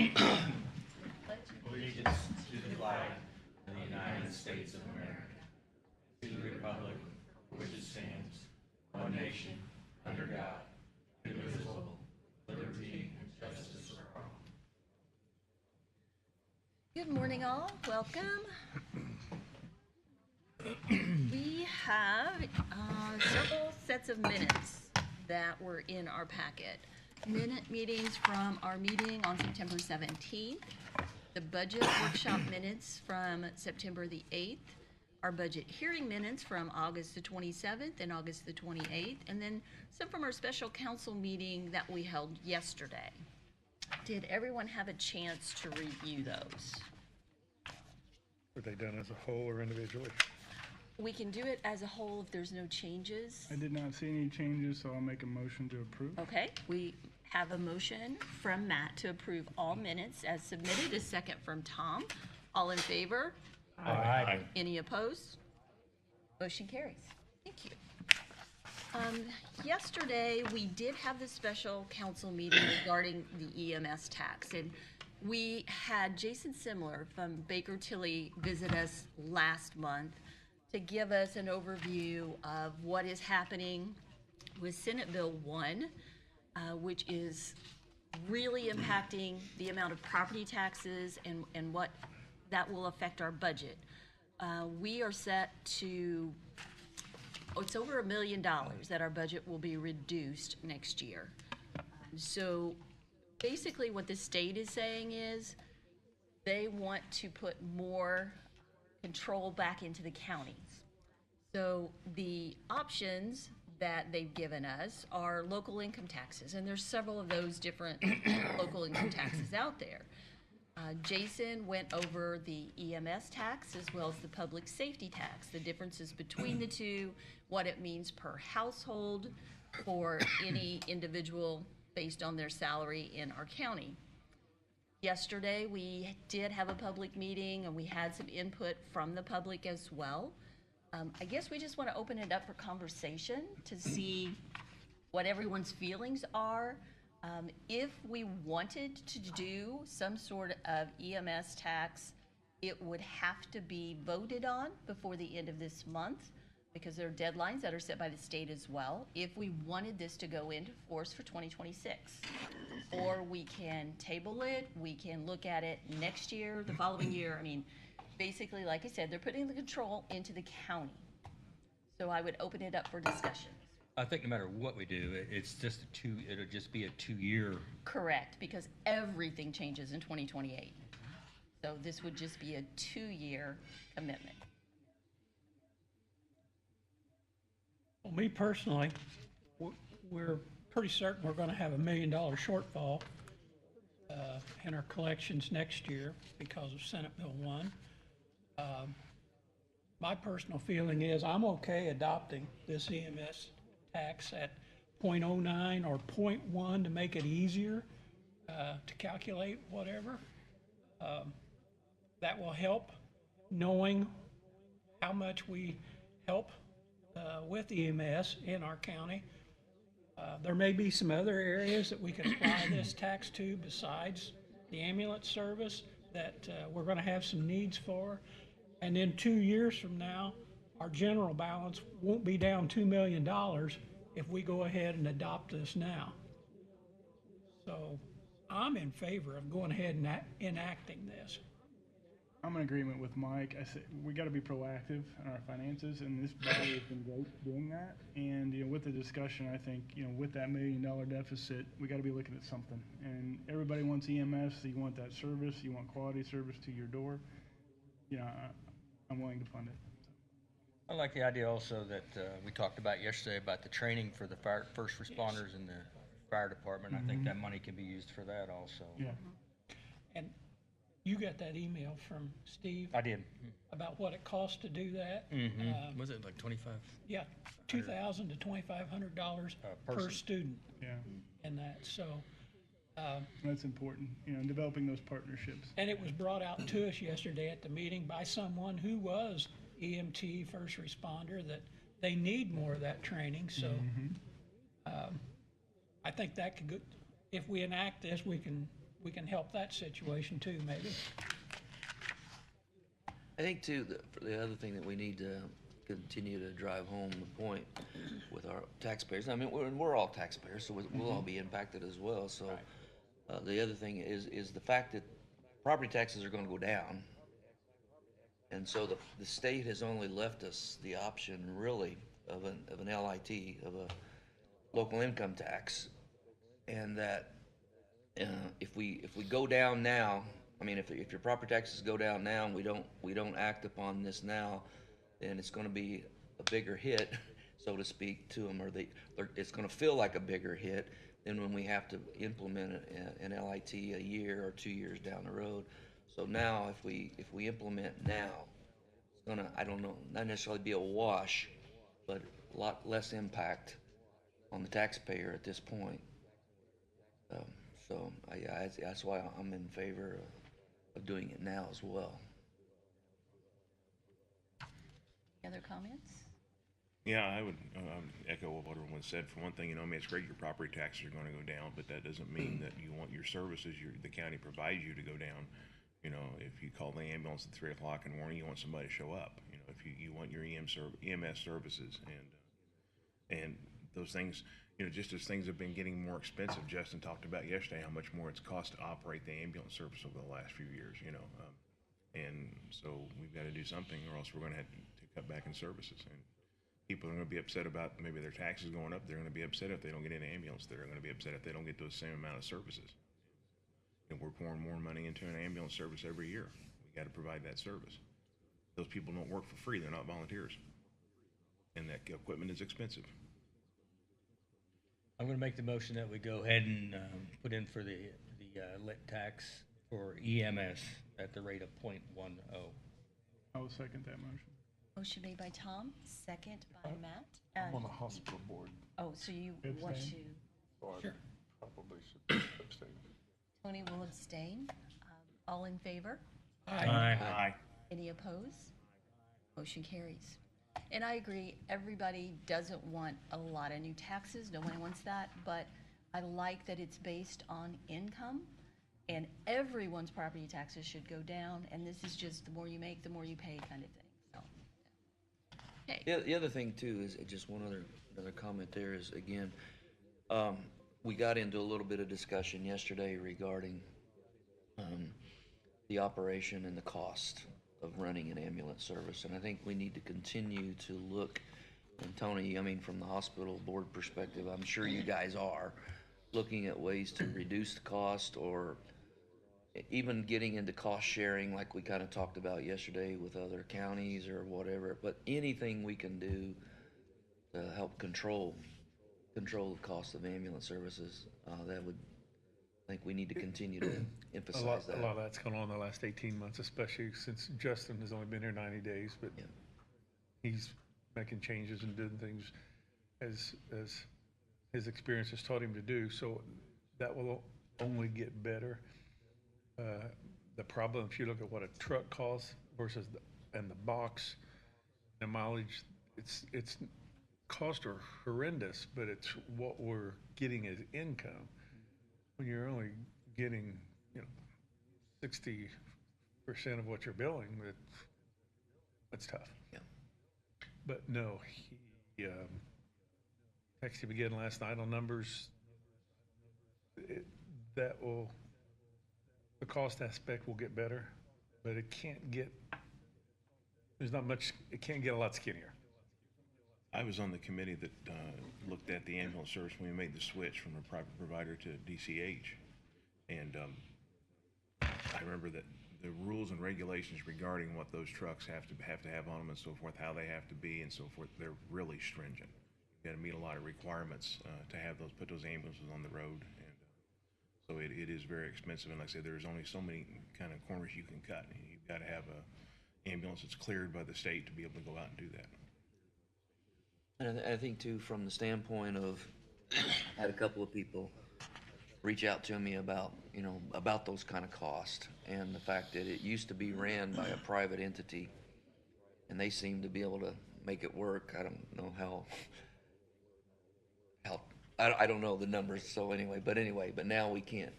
Allegiance to the flag of the United States of America, to the republic for which it stands, one nation, under God, indivisible, with liberty and justice for all. Good morning, all. Welcome. We have several sets of minutes that were in our packet. Minute meetings from our meeting on September 17th, the budget workshop minutes from September the 8th, our budget hearing minutes from August the 27th and August the 28th, and then some from our special council meeting that we held yesterday. Did everyone have a chance to review those? Were they done as a whole or individually? We can do it as a whole if there's no changes. I did not see any changes, so I'll make a motion to approve. Okay, we have a motion from Matt to approve all minutes as submitted, a second from Tom. All in favor? Aye. Any opposed? Motion carries. Thank you. Yesterday, we did have the special council meeting regarding the EMS tax, and we had Jason Simler from Baker Tilly visit us last month to give us an overview of what is happening with Senate Bill 1, which is really impacting the amount of property taxes and what that will affect our budget. We are set to, it's over $1 million that our budget will be reduced next year. So basically what the state is saying is they want to put more control back into the counties. So the options that they've given us are local income taxes, and there's several of those different local income taxes out there. Jason went over the EMS tax as well as the public safety tax, the differences between the two, what it means per household for any individual based on their salary in our county. Yesterday, we did have a public meeting and we had some input from the public as well. I guess we just want to open it up for conversation to see what everyone's feelings are. If we wanted to do some sort of EMS tax, it would have to be voted on before the end of this month because there are deadlines that are set by the state as well. If we wanted this to go into force for 2026, or we can table it, we can look at it next year, the following year. I mean, basically, like I said, they're putting the control into the county. So I would open it up for discussion. I think no matter what we do, it's just it'll just be a 2-year. Correct, because everything changes in 2028. So this would just be a 2-year commitment. Well, me personally, we're pretty certain we're going to have $1 million shortfall in our collections next year because of Senate Bill 1. My personal feeling is I'm okay adopting this EMS tax at 0.09 or 0.1 to make it easier to calculate whatever. That will help knowing how much we help with EMS in our county. There may be some other areas that we can apply this tax to besides the ambulance service that we're going to have some needs for. And then 2 years from now, our general balance won't be down $2 million if we go ahead and adopt this now. So I'm in favor of going ahead and enacting this. I'm in agreement with Mike. I said we got to be proactive in our finances, and this body has been great doing that. And with the discussion, I think with that $1 million deficit, we got to be looking at something. And everybody wants EMS. So you want that service. You want quality service to your door. I'm willing to fund it. I like the idea also that we talked about yesterday about the training for the first responders in the fire department. I think that money can be used for that also. Yeah. And you got that email from Steve? I did. About what it costs to do that? Was it like 25? Yeah, $2,000 to $2,500 per person. student Yeah. in that. So, That's important. Developing those partnerships. and it was brought out to us yesterday at the meeting by someone who was EMT first responder that they need more of that training. So, I think that could go, if we enact this, we can we can help that situation too, maybe. I think too, the other thing that we need to continue to drive home the point with our taxpayers, I mean, we're all taxpayers, so we'll all be impacted as well, so. The other thing is the fact that property taxes are gonna go down. And so the state has only left us the option really of an LIT, of a local income tax. And that, if we go down now, I mean, if your property taxes go down now and we don't act upon this now, then it's gonna be a bigger hit, so to speak, to them, it's gonna feel like a bigger hit than when we have to implement an LIT a year or 2 years down the road. So now, if we implement now, it's gonna, I don't know, not necessarily be a wash, but a lot less impact on the taxpayer at this point. So that's why I'm in favor of doing it now as well. Any other comments? Yeah, I would echo what everyone said. For one thing, I mean, it's great your property taxes are gonna go down, but that doesn't mean that you want your services, the county provides you to go down. You know, if you call the ambulance at 3 o'clock in the morning, you want somebody to show up. You know, if you want your EMS services and those things, you know, just as things have been getting more expensive. Justin talked about yesterday how much more it's cost to operate the ambulance service over the last few years, you know. And so we've got to do something or else we're going to have to cut back in services. And people are going to be upset about maybe their taxes going up. They're going to be upset if they don't get an ambulance. They're going to be upset if they don't get those same amount of services. And we're pouring more money into an ambulance service every year. We got to provide that service. Those people don't work for free. They're not volunteers. And that equipment is expensive. I'm gonna make the motion that we go ahead and put in for the lit tax for EMS at the rate of .10. I will second that motion. Motion made by Tom, second by Matt. I'm on the hospital board, Oh, so you want to, Abstain? so I Sure. probably should abstain. Tony will abstain. All in favor? Aye. Any opposed? Motion carries. And I agree, everybody doesn't want a lot of new taxes, nobody wants that, but I like that it's based on income, and everyone's property taxes should go down, and this is just the more you make, the more you pay kind of thing, so. Okay, The other thing too is just one another comment there is, again, we got into a little bit of discussion yesterday regarding the operation and the cost of running an ambulance service. And I think we need to continue to look, and Tony, I mean, from the hospital board perspective, I'm sure you guys are looking at ways to reduce the cost or even getting into cost sharing like we kind of talked about yesterday with other counties or whatever. But anything we can do to help control the cost of ambulance services, that would, I think we need to continue to emphasize that. A lot of that's gone on the last 18 months, especially since Justin has only been here 90 days, but Yeah. he's making changes and doing things as his experience has taught him to do. So that will only get better. The problem, if you look at what a truck costs versus the box, the mileage, it's costs are horrendous, but it's what we're getting as income. When you're only getting, 60% of what you're billing, that's tough. Yeah. But no, he texted me again last night on numbers. The cost aspect will get better, but it can't get a lot skinnier. I was on the committee that looked at the ambulance service when we made the switch from a private provider to DCH. And I remember that the rules and regulations regarding what those trucks have to have on them and so forth, how they have to be and so forth, they're really stringent. You got to meet a lot of requirements to have put those ambulances on the road. And so it is very expensive. And like I said, there's only so many kind of corners you can cut. And you've got to have a ambulance that's cleared by the state to be able to go out and do that. And I think too, from the standpoint of, I had a couple of people reach out to me about those kind of costs and the fact that it used to be ran by a private entity and they seem to be able to make it work. I don't know how I don't know the numbers, so anyway, but now we can't,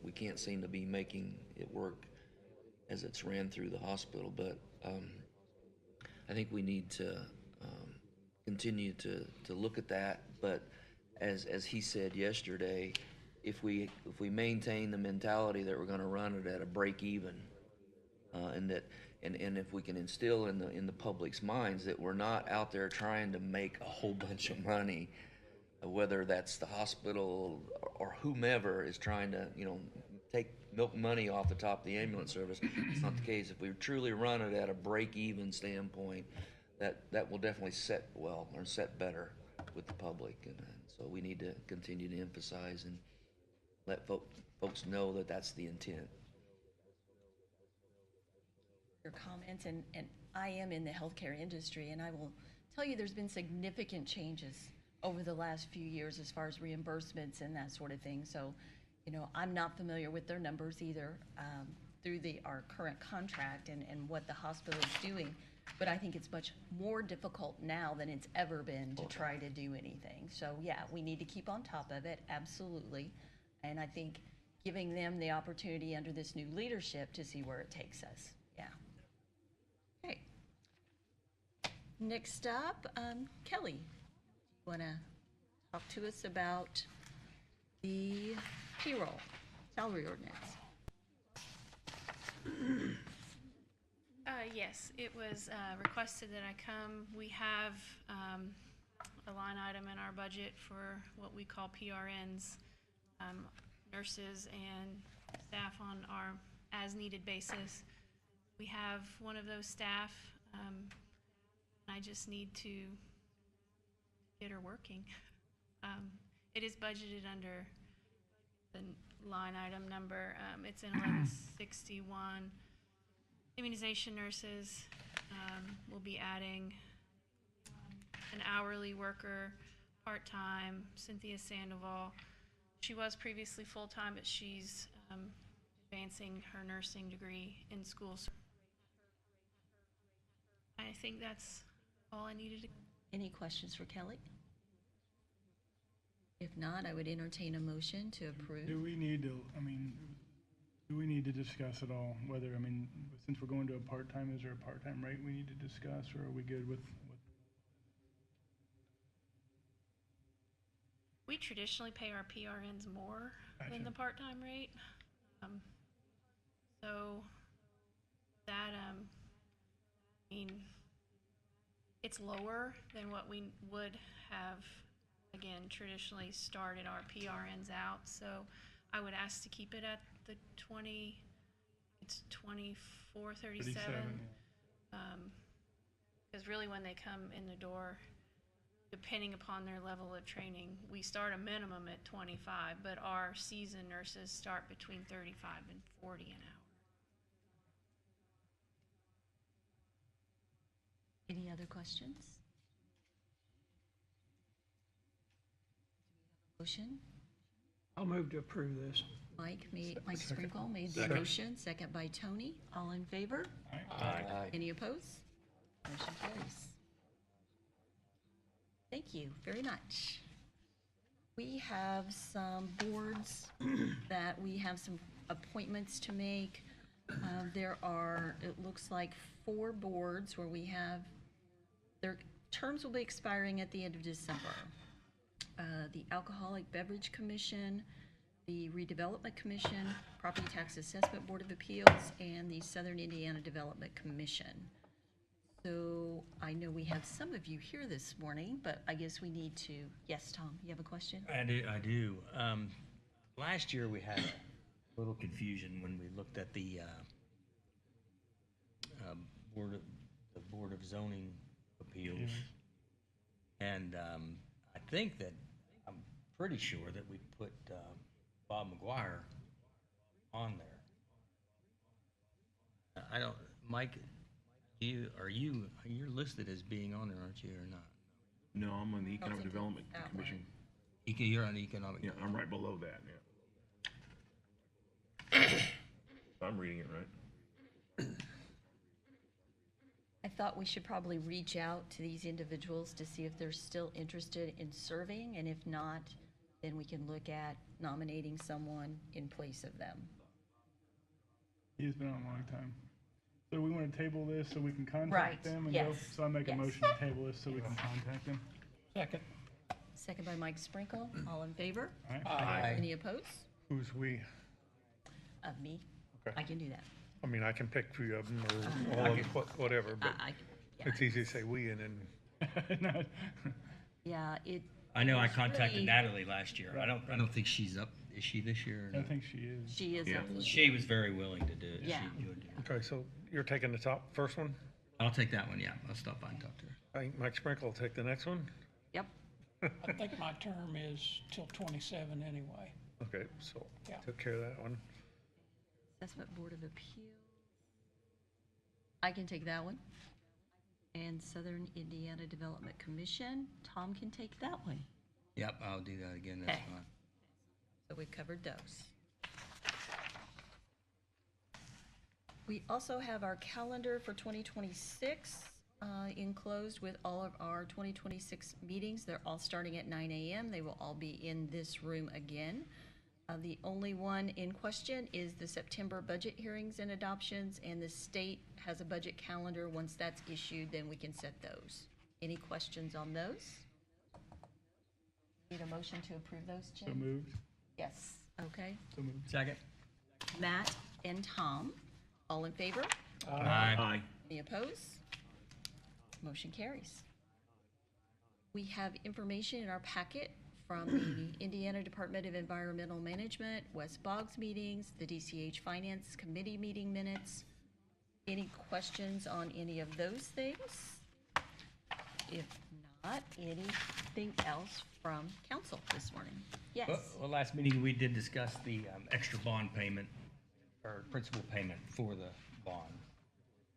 we can't seem to be making it work as it's ran through the hospital, but, I think we need to, continue to look at that, but as he said yesterday, if we maintain the mentality that we're gonna run it at a break even, and if we can instill in the public's minds that we're not out there trying to make a whole bunch of money, whether that's the hospital or whomever is trying to, milk money off the top of the ambulance service. It's not the case. If we truly run it at a break-even standpoint, that will definitely set better with the public, and so we need to continue to emphasize and let folks know that that's the intent. Your comments, and I am in the healthcare industry, and I will tell you there's been significant changes over the last few years as far as reimbursements and that sort of thing. So, I'm not familiar with their numbers either through our current contract and what the hospital is doing. But I think it's much more difficult now than it's ever been to try to do anything. So, yeah, we need to keep on top of it, absolutely. And I think giving them the opportunity under this new leadership to see where it takes us. Yeah. Okay. Next up, Kelly, you want to talk to us about the payroll salary ordinance? Yes, it was requested that I come. We have a line item in our budget for what we call PRNs, nurses and staff on our as-needed basis. We have one of those staff. I just need to get her working. It is budgeted under the line item number. It's in 1161. Immunization nurses, we'll be adding an hourly worker, part-time, Cynthia Sandoval. She was previously full-time, but she's advancing her nursing degree in school. I think that's all I needed to. Any questions for Kelly? If not, I would entertain a motion to approve. Do we need to discuss at all whether, since we're going to a part-time, is there a part-time rate we need to discuss, or are we good with? We traditionally pay our PRNs more than the part-time rate. So that, it's lower than what we would have, again, traditionally started our PRNs out. So I would ask to keep it at the 24.37. Because really when they come in the door, depending upon their level of training, we start a minimum at 25, but our seasoned nurses start between 35 and 40 an hour. Any other questions? Motion? I'll move to approve this. Mike Sprinkle made the motion, second by Tony. All in favor? Aye. Any opposed? Motion carries. Thank you very much. We have some boards that we have some appointments to make. There are, it looks like 4 boards where we have, their terms will be expiring at the end of December. The Alcoholic Beverage Commission, the Redevelopment Commission, Property Tax Assessment Board of Appeals, and the Southern Indiana Development Commission. So I know we have some of you here this morning, but I guess we need to, yes, Tom, you have a question? I do. Last year, we had a little confusion when we looked at the Board of Zoning Appeals. And I think that, I'm pretty sure that we put Bob McGuire on there. I don't, Mike, you're listed as being on there, aren't you, or not? No, I'm on the Economic Development Commission. You're on the Economic. Yeah, I'm right below that, yeah. I'm reading it right. I thought we should probably reach out to these individuals to see if they're still interested in serving, and if not, then we can look at nominating someone in place of them. He's been on a long time. So we want to table this so we can Right, contact them and go? yes, So I make a yes. motion to table this so we can contact them. Second. Second by Mike Sprinkle. All in favor? All right? Aye. Any opposed? Who's we? Of me? Okay. I can do that. I mean, I can pick a few of them or all of them, whatever, but Yeah. it's easy to say we and then, No. Yeah, I know I It's contacted really- Natalie last year. I don't think she's up. Is she this year? or I no? think she is. she is. Yeah, up this she was very willing to do it. Yeah. She would do it. okay, so you're taking the first one? I'll take that one, yeah. I'll stop by and talk to her. I think Mike Sprinkle will take the next one. Yep. I think my term is till 27 anyway. Okay, so Yeah. took care of that one. Assessment Board of Appeals. I can take that one. And Southern Indiana Development Commission, Tom can take that one. Yep, I'll do that again. That's Okay. fine. So we covered those. We also have our calendar for 2026 enclosed with all of our 2026 meetings. They're all starting at 9 a.m. They will all be in this room again. The only one in question is the September budget hearings and adoptions, and the state has a budget calendar. Once that's issued, then we can set those. Any questions on those? Need a motion to approve those, Jim? So moved. Yes, okay. So moved. Second. Matt and Tom, all in favor? Aye. Any opposed? Motion carries. We have information in our packet from the Indiana Department of Environmental Management, West Boggs meetings, the DCH Finance Committee meeting minutes. Any questions on any of those things? If not, anything else from council this morning? Yes. Well, last meeting, we did discuss the extra bond payment, or principal payment for the bond.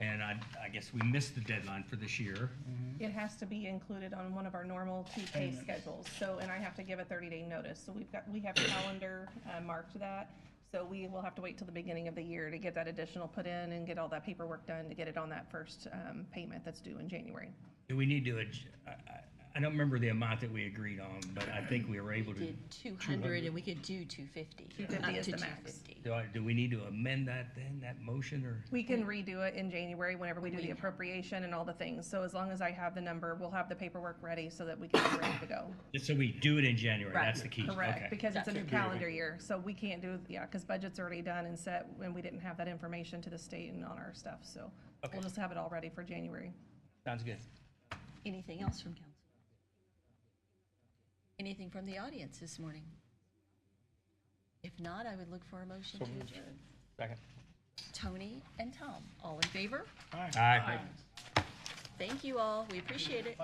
And I guess we missed the deadline for this year. It has to be included on one of our normal two pay Payments. schedules, so, and I have to give a 30-day notice, so we have calendar marked that, so we will have to wait till the beginning of the year to get that additional put in and get all that paperwork done to get it on that first payment that's due in January. Do we need to, I don't remember the amount that we agreed on, but I think we were able to. Did 200 and we could do 250. 250 is Up the to max. 250. Do we need to amend that then, that motion, or? We can redo it in January whenever we do the appropriation and all the things, so as long as I have the number, we'll have the paperwork ready so that we can be ready to go. Just so we do it in January, Right. that's the key. Correct, Okay. because it's a new Gotcha. calendar year, so we can't do, yeah, because budget's already done and set, and we didn't have that information to the state and on our stuff, so Okay. we'll just have it all ready for January. Sounds good. Anything else from council? Anything from the audience this morning? If not, I would look for a motion to adjourn. Second. Tony and Tom, all in favor? Aye. Thank you all. We appreciate it.